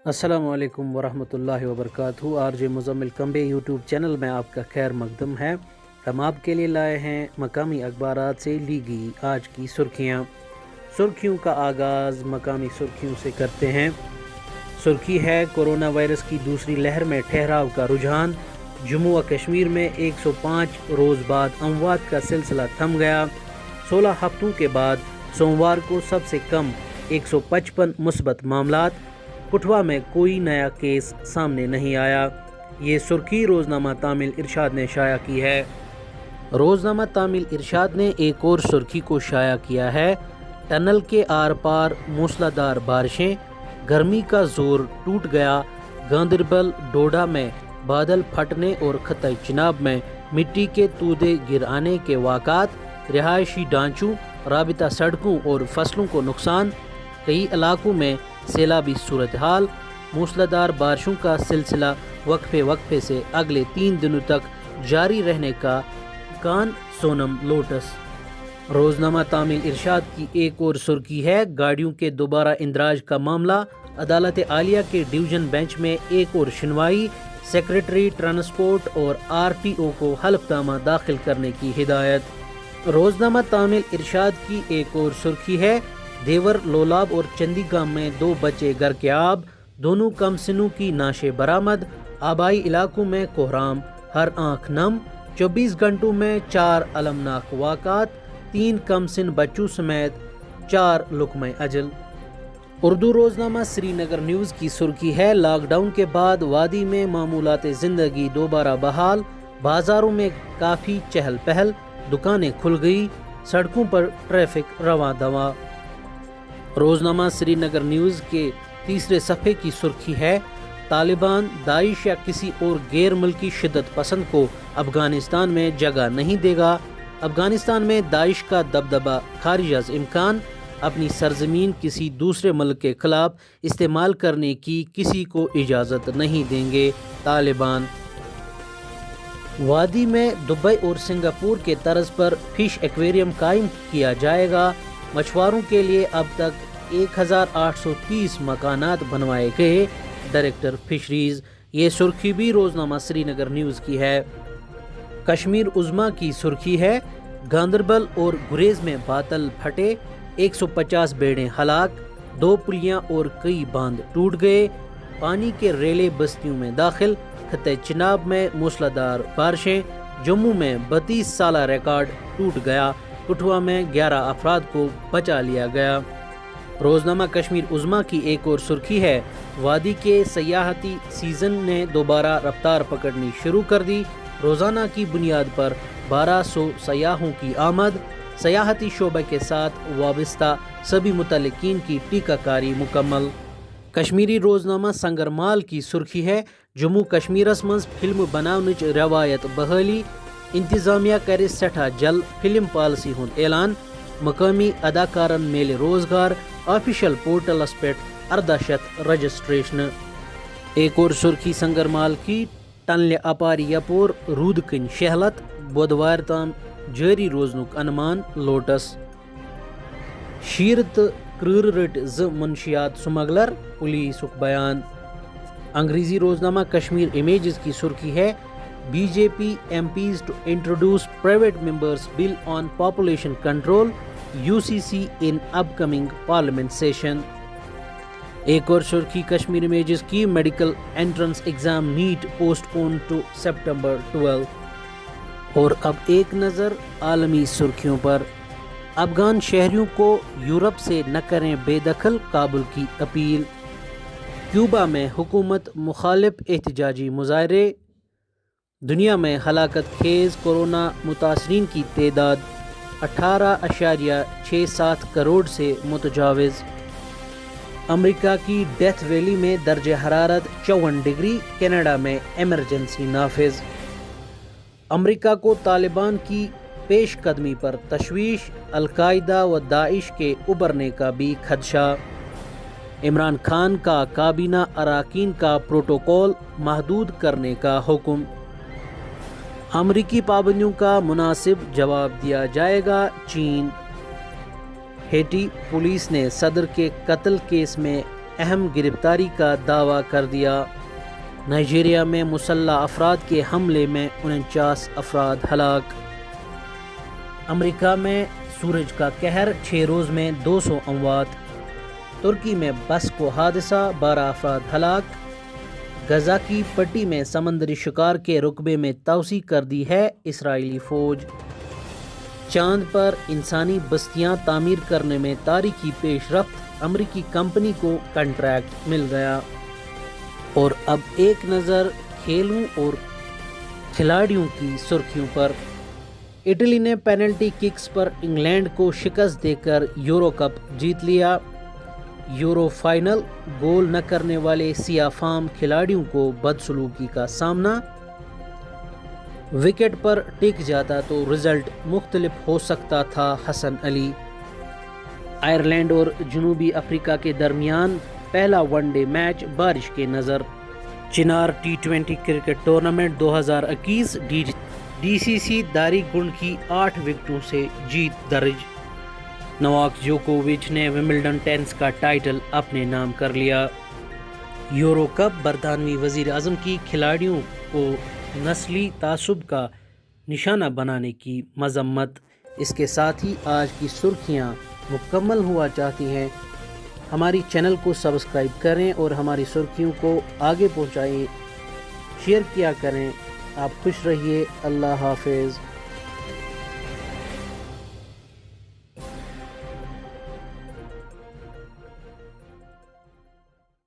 السلام علیکم ورحمۃ اللہ وبرکاتہ۔ R J Muzammil Kambe YouTube channel میں آپ کا خیر مقدم ہے۔ ہم آپ کے لیے لائے ہیں مقامی اخبارات سے لی گئی آج کی سرخیوں کا آغاز مقامی سرخیوں سے کرتے ہیں۔ سرخی ہے کورونا وائرس کی دوسری لہر میں ٹھہراؤ کا رجحان۔ جموں و کشمیر میں 105 روز بعد اموات کا سلسلہ تھم گیا۔ 16 ہفتوں کے بعد سوموار کو سب سے کم 155 مثبت معاملات۔ کٹھوا میں کوئی نیا کیس سامنے نہیں آیا۔ یہ سرخی روزنامہ تامل ارشاد نے شائع کی ہے۔ روزنامہ تامل ارشاد نے ایک اور سرخی کو شائع کیا ہے۔ ٹنل کے آر پار موسلادھار بارشیں، گرمی کا زور ٹوٹ گیا۔ گاندربل ڈوڈا میں بادل پھٹنے اور خطہ چناب میں مٹی کے تودے گر آنے کے واقعات۔ رہائشی ڈھانچوں، رابطہ سڑکوں اور فصلوں کو نقصان۔ کئی علاقوں میں سیلابی صورتحال۔ موسلادھار بارشوں کا سلسلہ وقفے سے اگلے 3 دنوں تک جاری رہنے کا امکان۔ سونم لوٹس۔ روزنامہ تامل ارشاد کی ایک اور سرخی ہے گاڑیوں کے دوبارہ اندراج کا معاملہ۔ عدالت عالیہ کے ڈویژن بینچ میں ایک اور سنوائی۔ سیکریٹری ٹرانسپورٹ اور آر ٹی او کو حلف نامہ داخل کرنے کی ہدایت۔ روزنامہ تامل ارشاد کی ایک اور سرخی ہے دیور لولاب اور چندی گام میں 2 بچے غرق آب، دونوں کم سنوں کی نعشیں برآمد۔ آبائی علاقوں میں کوہرام، ہر آنکھ نم۔ 24 گھنٹوں میں 4 المناک واقعات، 3 کم سن بچوں سمیت 4 لقمہ اجل۔ اردو روزنامہ سری نگر نیوز کی سرخی ہے لاک ڈاؤن کے بعد وادی میں معمولات زندگی دوبارہ بحال۔ بازاروں میں کافی چہل پہل، دکانیں کھل گئی، سڑکوں پر ٹریفک رواں دواں۔ روزنامہ سری نگر نیوز کے تیسرے صفحے کی سرخی ہے طالبان داعش یا کسی اور غیر ملکی شدت پسند کو افغانستان میں جگہ نہیں دے گا۔ افغانستان میں داعش کا دبدبہ خارج از امکان۔ اپنی سرزمین کسی دوسرے ملک کے خلاف استعمال کرنے کی کسی کو اجازت نہیں دیں گے طالبان۔ وادی میں دبئی اور سنگاپور کے طرز پر فش ایکویریم قائم کیا جائے گا۔ مچھواروں کے لیے اب تک 1830 مکانات بنوائے گئے۔ Director fisheries. یہ سرخی بھی روزنامہ سری نگر نیوز کی ہے۔ کشمیر عظمیٰ کی سرخی ہے گاندربل اور گریز میں بادل پھٹے، 150 بیڑیں ہلاک، 2 پلیاں اور کئی باندھ ٹوٹ گئے۔ پانی کے ریلے بستیوں میں داخل۔ خطہ چناب میں موسلادھار بارشیں۔ جموں میں 32 سالہ ریکارڈ ٹوٹ گیا۔ کٹھوا میں 11 افراد کو بچا لیا گیا۔ روزنامہ کشمیر عظمیٰ کی ایک اور سرخی ہے وادی کے سیاحتی سیزن نے دوبارہ رفتار پکڑنی شروع کر دی۔ روزانہ کی بنیاد پر 1200 سیاحوں کی آمد۔ سیاحتی شعبے کے ساتھ وابستہ سبھی متعلقین کی ٹیکہ کاری مکمل۔ کشمیری روزنامہ سنگرمال کی سرخی ہے جموں کشمیرس منز فلم بناونٕچ روایت بحالی۔ انتظامیہ کرِ سٹھا جل فلم پالسی ہند اعلان۔ مقامی اداکارن میلہِ روزگار۔ آفیشل پورٹلس پیٹھ 1800 رجسٹریشن۔ ایک اور سرخی سنگرمال کی ٹنلہِ اپارِ یپور روٗدٕ کِنۍ شہلت، بودوارِ تام جاری روزنُک انمان۔ لوٹس۔ شیٖرٕ تہٕ کرٛرٕ رٔٹۍ 2 منشیات سمگلر، پولیسُک بیان۔ انگریزی روزنامہ کشمیر امیجز کی سرخی ہے B J P M Ps to introduce private members bill on population control you C C in up coming parliament session. ایک اور سرخی کشمیر امیجز کی medical entrance exam net post Pawan to September 12۔ اور اب ایک نظر عالمی سرخیوں پر۔ افغان شہریوں کو یورپ سے نہ کریں بے دخل، کابل کی اپیل۔ کیوبا میں حکومت مخالف احتجاجی مظاہرے۔ دنیا میں ہلاکت خیز کورونا متاثرین کی تعداد 18.67 کروڑ سے متجاوز۔ امریکہ کی ڈیتھ ویلی میں درجہ حرارت 54 ڈگری۔ کینیڈا میں ایمرجنسی نافذ۔ امریکہ کو طالبان کی پیش قدمی پر تشویش۔ القاعدہ و داعش کے ابھرنے کا بھی خدشہ۔ عمران خان کا کابینہ اراکین کا پروٹوکول محدود کرنے کا حکم۔ امریکی پابندیوں کا مناسب جواب دیا جائے گا چین۔ ہیٹی پولیس نے صدر کے قتل کیس میں اہم گرفتاری کا دعویٰ کر دیا۔ نائجیریا میں مسلح افراد کے حملے میں 49 افراد ہلاک۔ امریکہ میں سورج کا قہر، 6 روز میں 200 اموات۔ ترکی میں بس کو حادثہ، 12 افراد ہلاک۔ غزہ کی پٹی میں سمندری شکار کے رقبے میں توسیع کر دی ہے اسرائیلی فوج۔ چاند پر انسانی بستیاں تعمیر کرنے میں تاریخی پیش رفت، امریکی کمپنی کو کنٹریکٹ مل گیا۔ اور اب ایک نظر کھیلوں اور کھلاڑیوں کی سرخیوں پر۔ اٹلی نے پینلٹی ککس پر انگلینڈ کو شکست دے کر یورو کپ جیت لیا۔ یورو فائنل، گول نہ کرنے والے سیاہ فام کھلاڑیوں کو بدسلوکی کا سامنا۔ وکٹ پر ٹک جاتا تو رزلٹ مختلف ہو سکتا تھا، حسن علی۔ آئرلینڈ اور جنوبی افریقہ کے درمیان پہلا ون ڈے میچ بارش کے نظر۔ Chinar T20 cricket tournament 2021 D C C Darigund کی 8 وکٹوں سے جیت درج۔ نواک جوکووچ نے ومبلڈن ٹینس کا ٹائٹل اپنے نام کر لیا۔ یورو کپ، برطانوی وزیر اعظم کی کھلاڑیوں کو نسلی تعصب کا نشانہ بنانے کی مذمت۔ اس کے ساتھ ہی آج کی سرخیاں مکمل ہوا چاہتی ہیں۔ ہماری چینل کو سبسکرائب کریں اور ہماری سرخیوں کو آگے پہنچائیں، شیئر کیا کریں۔ آپ خوش رہیے، اللہ حافظ۔